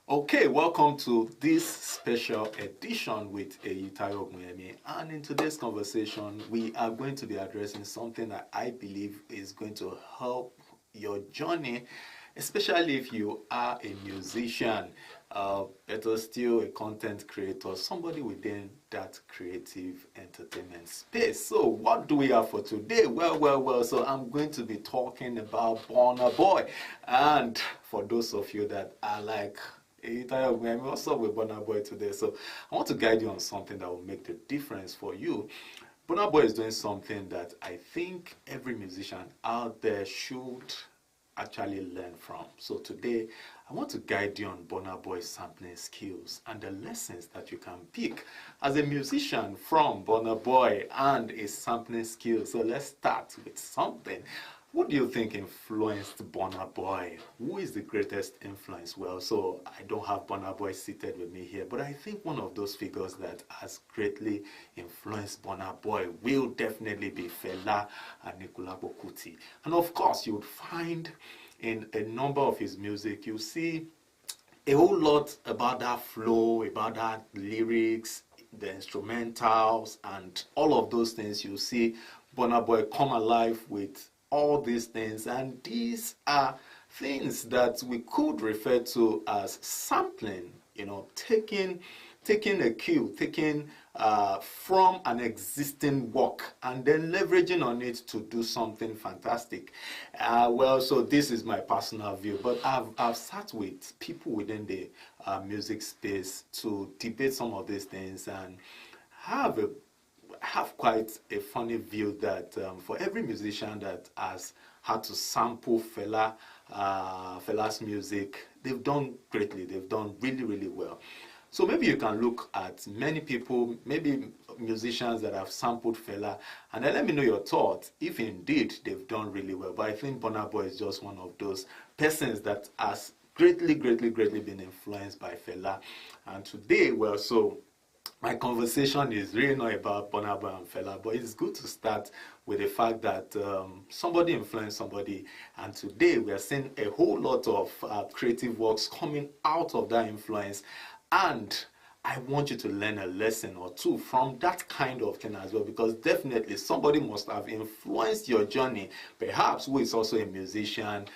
Okay, welcome to this special edition with Eyitayo Ogunyemi. And in today's conversation, we are going to be addressing something that I believe is going to help your journey, especially if you are a musician, better still a content creator, somebody within that creative entertainment space. So what do we have for today? Well. So I'm going to be talking about Burna Boy. And for those of you that are like, what's up with Burna Boy today? So I want to guide you on something that will make the difference for you. Burna Boy is doing something that I think every musician out there should actually learn from. So today, I want to guide you on Burna Boy's sampling skills and the lessons that you can pick as a musician from Burna Boy and his sampling skills. So let's start with something. What do you think influenced Burna Boy? Who is the greatest influence? Well, so I don't have Burna Boy seated with me here, but I think one of those figures that has greatly influenced Burna Boy will definitely be Fela Anikulapo Kuti. And of course, you would find in a number of his music, you see a whole lot about that flow, about that lyrics, the instrumentals, and all of those things. You see Burna Boy come alive with all these things, and these are things that we could refer to as sampling, taking a cue, taking from an existing work and then leveraging on it to do something fantastic. So this is my personal view, but I've sat with people within the music space to debate some of these things and have quite a funny view that for every musician that has had to sample Fela's music, they've done greatly. They've done really well. So maybe you can look at many people, maybe musicians that have sampled Fela, and then let me know your thoughts if indeed they've done really well. But I think Burna Boy is just one of those persons that has greatly been influenced by Fela. And today, my conversation is really not about Burna Boy and Fela, but it's good to start with the fact that somebody influenced somebody, and today we are seeing a whole lot of creative works coming out of that influence, and I want you to learn a lesson or two from that kind of thing as well, because definitely somebody must have influenced your journey, perhaps who is also a musician.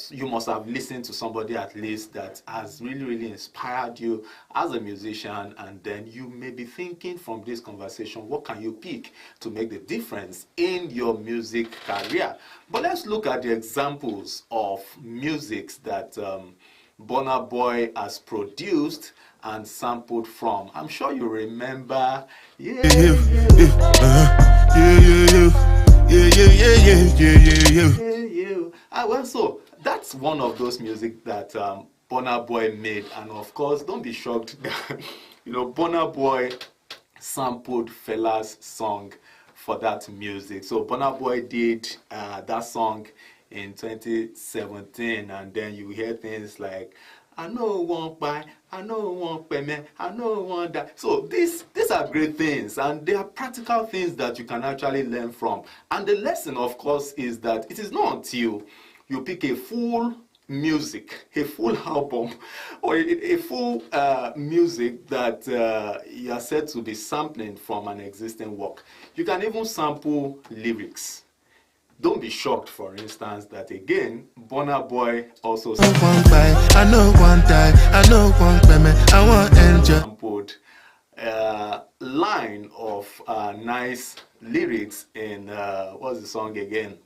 You must have listened to somebody at least that has really inspired you as a musician, and then you may be thinking from this conversation, what can you pick to make the difference in your music career? But let's look at the examples of music that Burna Boy has produced and sampled from. I'm sure you remember. So that's one of those music that Burna Boy made, and of course, don't be shocked that Burna Boy sampled Fela's song for that music. So Burna Boy did that song in 2017, and then you hear things like, I know one buy, I know one payment, I know one that. So these are great things, and they are practical things that you can actually learn from. And the lesson, of course, is that it is not until you pick a full music, a full album, or a full music that you are said to be sampling from an existing work. You can even sample lyrics. Don't be shocked, for instance, that again, Burna Boy also sampled line of nice lyrics in, what's the song again?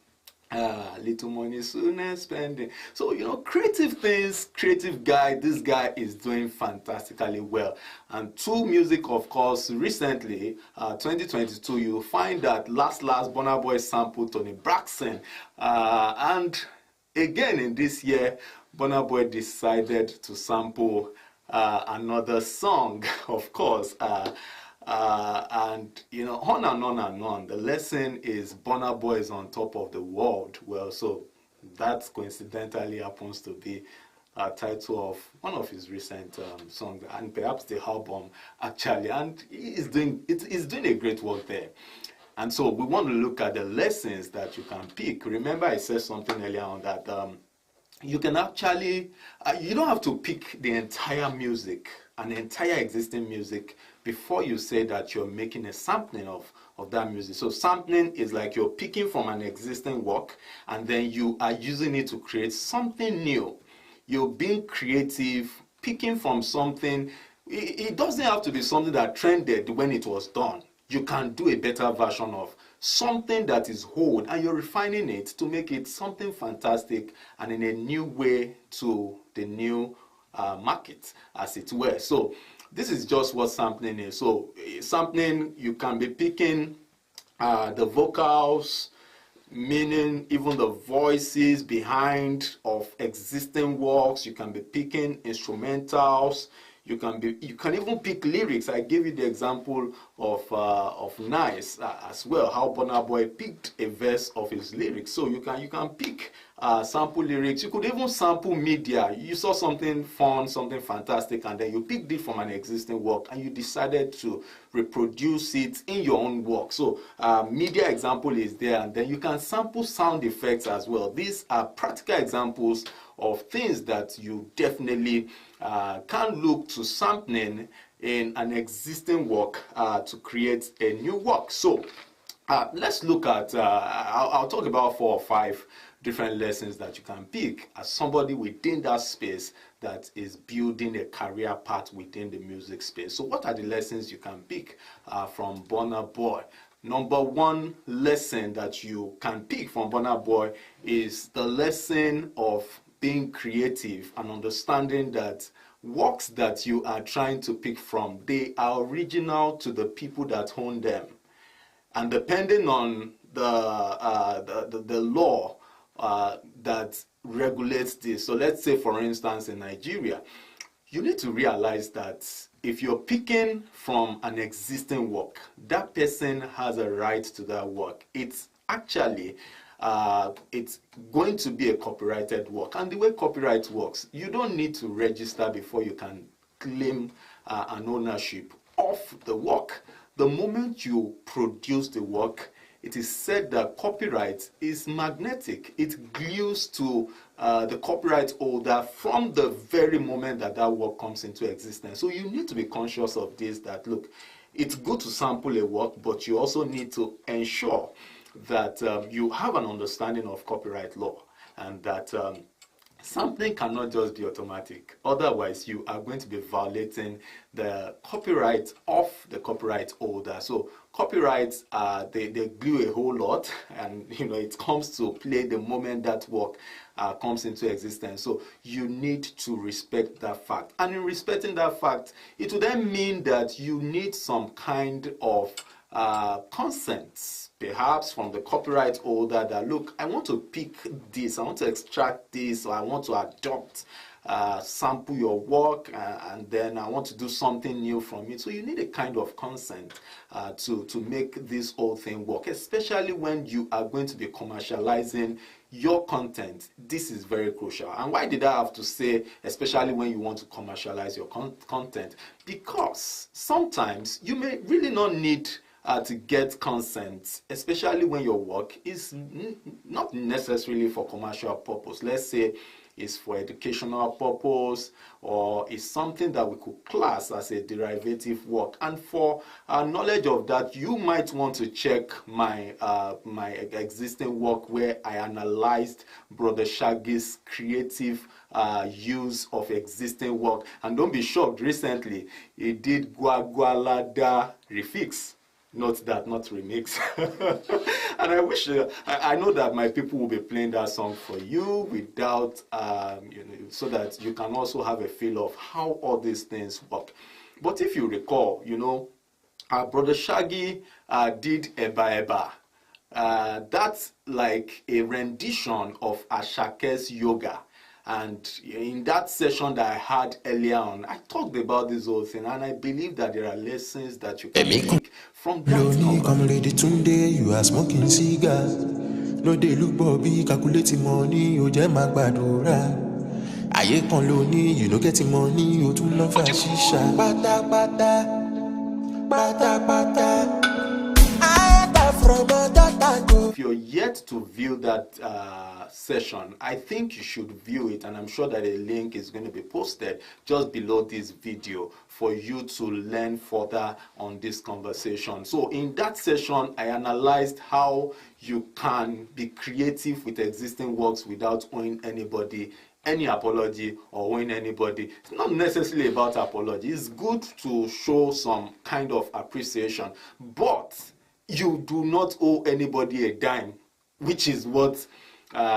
Little money sooner spending. So creative things, creative guy. This guy is doing fantastically well. And to music, of course, recently 2022, you'll find that last Burna Boy sampled Tony Braxton, and again in this year Burna Boy decided to sample another song, of course. And on and on. The lesson is Burna Boy is on top of the world. Well, so that coincidentally happens to be a title of one of his recent songs, and perhaps the album actually. And he's doing a great work there. And so we want to look at the lessons that you can pick. Remember, I said something earlier on that you can actually, you don't have to pick the entire music, an entire existing music, before you say that you're making a sampling of that music. So sampling is like you're picking from an existing work and then you are using it to create something new. You're being creative, picking from something. It doesn't have to be something that trended when it was done. You can do a better version of something that is old and you're refining it to make it something fantastic and in a new way to the new market, as it were. So this is just what sampling is. So sampling, you can be picking the vocals, meaning even the voices behind of existing works. You can be picking instrumentals. You can even pick lyrics. I gave you the example of Nice as well, how Burna Boy picked a verse of his lyrics. So you can pick sample lyrics. You could even sample media. You saw something fun, something fantastic, and then you picked it from an existing work and you decided to reproduce it in your own work. So media example is there, and then you can sample sound effects as well. These are practical examples of things that you definitely can look to sampling in an existing work to create a new work. So let's look at, I'll talk about 4 or 5 different lessons that you can pick as somebody within that space that is building a career path within the music space. So what are the lessons you can pick from Burna Boy? Number 1 lesson that you can pick from Burna Boy is the lesson of being creative and understanding that works that you are trying to pick from, they are original to the people that own them. And depending on the law that regulates this, so let's say for instance in Nigeria, you need to realize that if you're picking from an existing work, that person has a right to that work. It's actually it's going to be a copyrighted work. And the way copyright works, you don't need to register before you can claim an ownership of the work. The moment you produce the work, it is said that copyright is magnetic. It glues to the copyright holder from the very moment that that work comes into existence. So you need to be conscious of this, that look, it's good to sample a work, but you also need to ensure that you have an understanding of copyright law, and that sampling cannot just be automatic. Otherwise, you are going to be violating the copyright of the copyright holder. So copyrights, they glue a whole lot, and it comes to play the moment that work comes into existence. So you need to respect that fact. And in respecting that fact, it would then mean that you need some kind of consent, perhaps from the copyright holder, that look, I want to pick this, I want to extract this, or I want to adopt, sample your work, and then I want to do something new from it. So you need a kind of consent to make this whole thing work, especially when you are going to be commercializing your content. This is very crucial. And why did I have to say especially when you want to commercialize your content? Because sometimes you may really not need to get consent, especially when your work is not necessarily for commercial purpose. Let's say it's for educational purpose, or it's something that we could class as a derivative work. And for knowledge of that, you might want to check my my existing work where I analyzed Brother Shaggy's creative use of existing work. And don't be shocked, recently he did Gwagwalada Refix. Not remix. And I wish, I know that my people will be playing that song for you without, so that you can also have a feel of how all these things work. But if you recall, Brother Shaggy did Eba Eba. That's like a rendition of Ashake's Yoga. And in that session that I had earlier on, I talked about this whole thing, and I believe that there are lessons that you can take from that. Come lady Tunde, you are smoking cigar. No dey look Bobby, calculating money, you jẹ́ máa gbàdúrà. Ayé kan ló ní, you no getting money, you tún lọ fa ṣíṣà. Pátápátá, pátápátá. If you're yet to view that session, I think you should view it, and I'm sure that a link is going to be posted just below this video for you to learn further on this conversation. So in that session, I analyzed how you can be creative with existing works without owing anybody any apology or owing anybody. It's not necessarily about apology. It's good to show some kind of appreciation, but you do not owe anybody a dime, which is what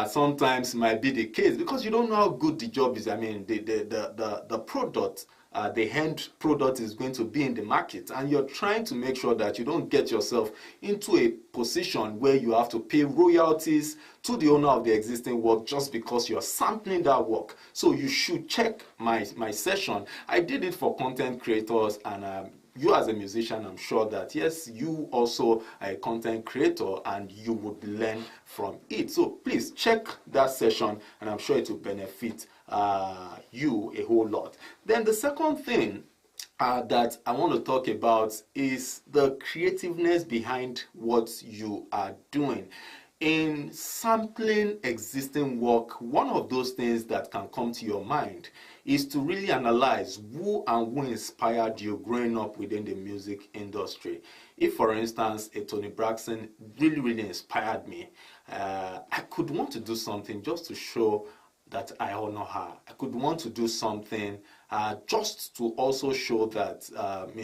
sometimes might be the case, because you don't know how good the job is. I mean, the product, the end product is going to be in the market, and you're trying to make sure that you don't get yourself into a position where you have to pay royalties to the owner of the existing work just because you're sampling that work. So you should check my session. I did it for content creators, and you as a musician, I'm sure that yes, you also are a content creator and you would learn from it. So please check that session, and I'm sure it will benefit you a whole lot. Then the second thing that I want to talk about is the creativeness behind what you are doing. In sampling existing work, one of those things that can come to your mind is to really analyze who and who inspired you growing up within the music industry. If, for instance, a Toni Braxton really inspired me, I could want to do something just to show that I honor her. I could want to do something just to also show that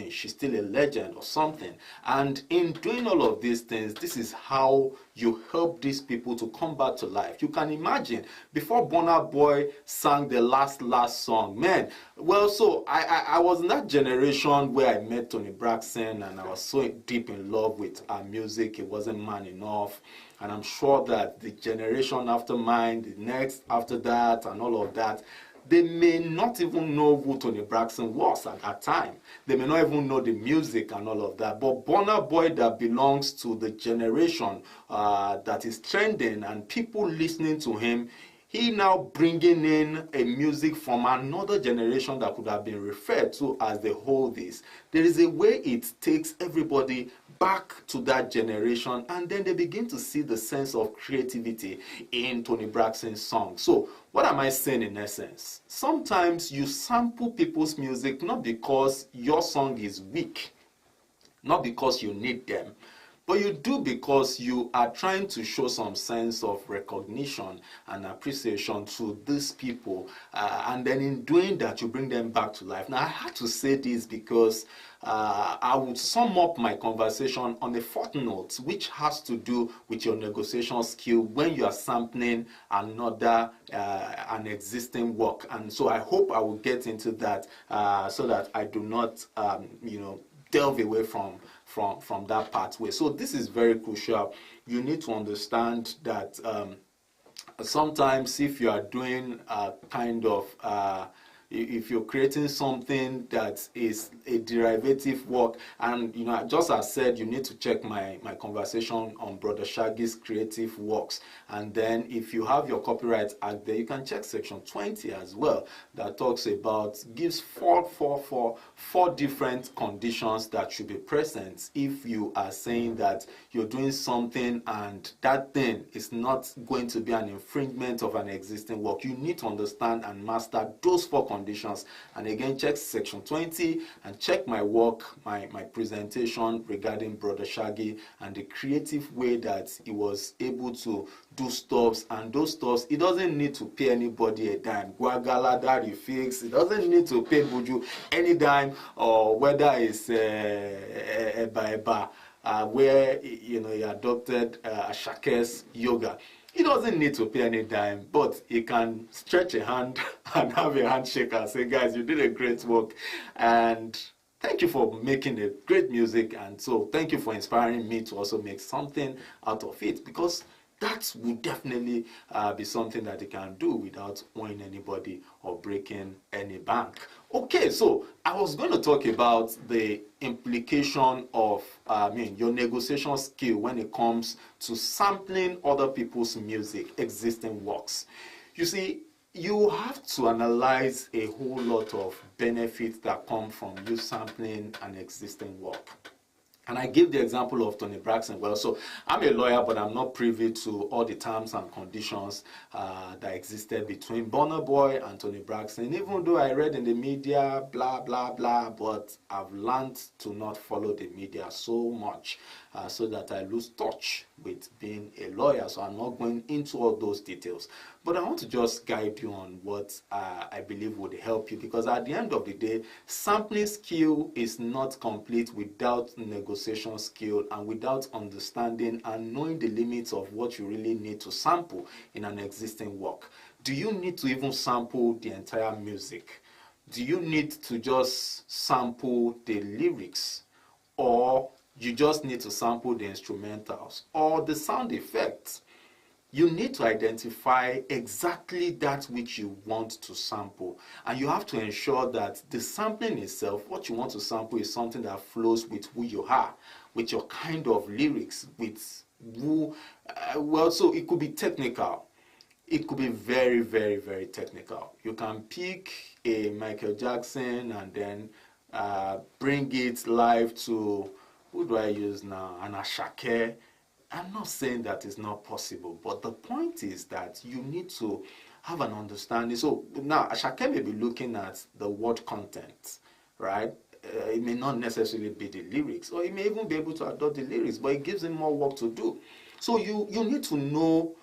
she's still a legend or something. And in doing all of these things, this is how you help these people to come back to life. You can imagine, before Burna Boy sang the last song, man, well, so I was in that generation where I met Toni Braxton, and I was so deep in love with her music. It wasn't man enough. And I'm sure that the generation after mine, the next after that, and all of that, they may not even know who Toni Braxton was at that time. They may not even know the music and all of that. But Burna Boy, that belongs to the generation that is trending and people listening to him, he now bringing in a music from another generation that could have been referred to as the oldies. There is a way it takes everybody back to that generation, and then they begin to see the sense of creativity in Toni Braxton's song. So what am I saying in essence? Sometimes you sample people's music not because your song is weak, not because you need them, but you do because you are trying to show some sense of recognition and appreciation to these people. And then in doing that, you bring them back to life. Now, I had to say this because I would sum up my conversation on a fourth note, which has to do with your negotiation skill when you are sampling another, an existing work. And so I hope I will get into that so that I do not, delve away from that pathway. So this is very crucial. You need to understand that sometimes if you are doing a kind of if you're creating something that is a derivative work, and just as said, you need to check my conversation on Brother Shaggy's creative works, and then if you have your copyright act there, you can check section 20 as well, that talks about, gives four different conditions that should be present if you are saying that you're doing something and that thing is not going to be an infringement of an existing work. You need to understand and master those four conditions. And again, check section 20 and check my work, my presentation regarding Brother Shaggy and the creative way that he was able to do stuffs, and those stuffs, he doesn't need to pay anybody a dime. Guagala that he fix, he doesn't need to pay Buju any dime, or whether it's Eba where he adopted Ashake's yoga. He doesn't need to pay any dime, but he can stretch a hand and have a handshake and say, guys, you did a great work, and thank you for making a great music, and so thank you for inspiring me to also make something out of it, because that would definitely be something that you can do without owing anybody or breaking any bank. Okay, so I was going to talk about the implication of your negotiation skill when it comes to sampling other people's music, existing works. You see, you have to analyze a whole lot of benefits that come from you sampling an existing work. And I give the example of Tony Braxton. Well, so I'm a lawyer, but I'm not privy to all the terms and conditions that existed between Burna Boy and Tony Braxton. Even though I read in the media, blah, blah, blah, but I've learned to not follow the media so much so that I lose touch with being a lawyer. So I'm not going into all those details. But I want to just guide you on what I believe would help you, because at the end of the day, sampling skill is not complete without negotiation skill and without understanding and knowing the limits of what you really need to sample in an existing work. Do you need to even sample the entire music? Do you need to just sample the lyrics? Or you just need to sample the instrumentals or the sound effects? You need to identify exactly that which you want to sample, and you have to ensure that the sampling itself, what you want to sample, is something that flows with who you are, with your kind of lyrics, with who, well, so it could be technical. It could be very, very, very technical. You can pick a Michael Jackson and then bring it live to, who do I use now? An Ashake. I'm not saying that it's not possible, but the point is that you need to have an understanding. So now Ashake may be looking at the word content, right? It may not necessarily be the lyrics, or he may even be able to adopt the lyrics, but it gives him more work to do. So you need to know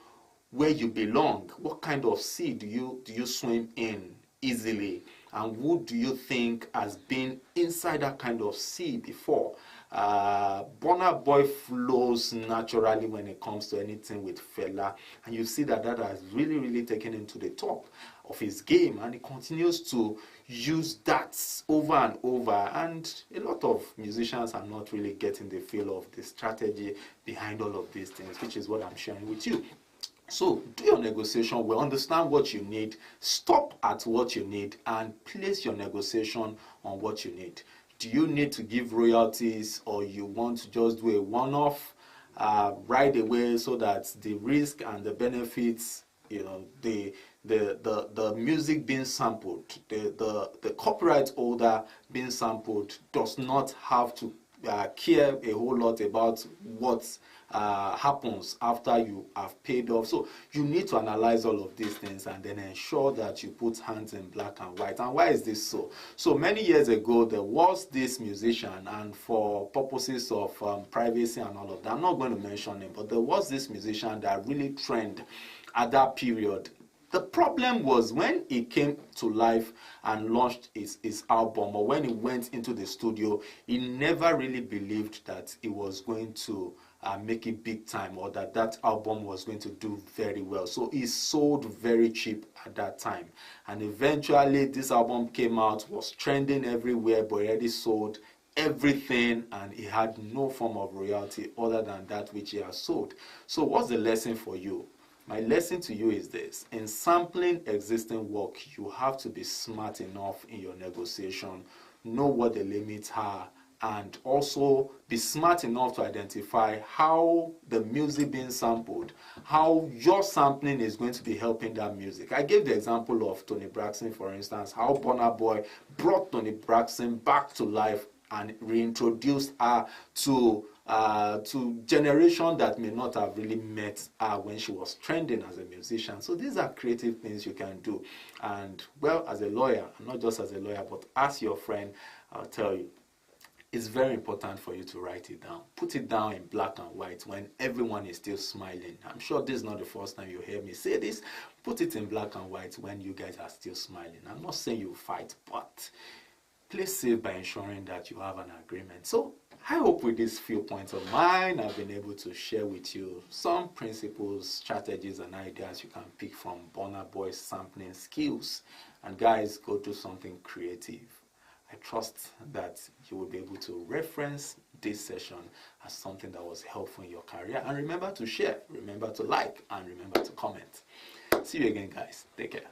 where you belong. What kind of sea do you swim in easily, and who do you think has been inside that kind of sea before? Burna Boy flows naturally when it comes to anything with Fela, and you see that has really, really taken him to the top of his game, and he continues to use that over and over. And a lot of musicians are not really getting the feel of the strategy behind all of these things, which is what I'm sharing with you. So do your negotiation well, understand what you need, stop at what you need, and place your negotiation on what you need. Do you need to give royalties, or you want to just do a one-off right away, so that the risk and the benefits, you know, the music being sampled, the copyright holder being sampled does not have to care a whole lot about what happens after you have paid off. So you need to analyze all of these things and then ensure that you put hands in black and white. And why is this so? So many years ago, there was this musician, and for purposes of privacy and all of that, I'm not going to mention him, but there was this musician that really trended at that period. The problem was when he came to life and launched his album, or when he went into the studio, he never really believed that he was going to make it big time, or that album was going to do very well. So he sold very cheap at that time. And eventually this album came out, was trending everywhere, but he already sold everything, and he had no form of royalty other than that which he has sold. So what's the lesson for you? My lesson to you is this: in sampling existing work, you have to be smart enough in your negotiation, know what the limits are, and also be smart enough to identify how the music being sampled, how your sampling is going to be helping that music. I gave the example of Tony Braxton, for instance, how Burna Boy brought Tony Braxton back to life and reintroduced her to generation that may not have really met her when she was trending as a musician. So these are creative things you can do. And well, as a lawyer, and not just as a lawyer, but as your friend, I'll tell you, it's very important for you to write it down. Put it down in black and white when everyone is still smiling. I'm sure this is not the first time you hear me say this. Put it in black and white when you guys are still smiling. I'm not saying you fight, but play safe by ensuring that you have an agreement. So I hope with these few points of mine, I've been able to share with you some principles, strategies, and ideas you can pick from Burna Boy's sampling skills. And guys, go do something creative. I trust that you will be able to reference this session as something that was helpful in your career. And remember to share, remember to like, and remember to comment. See you again, guys. Take care.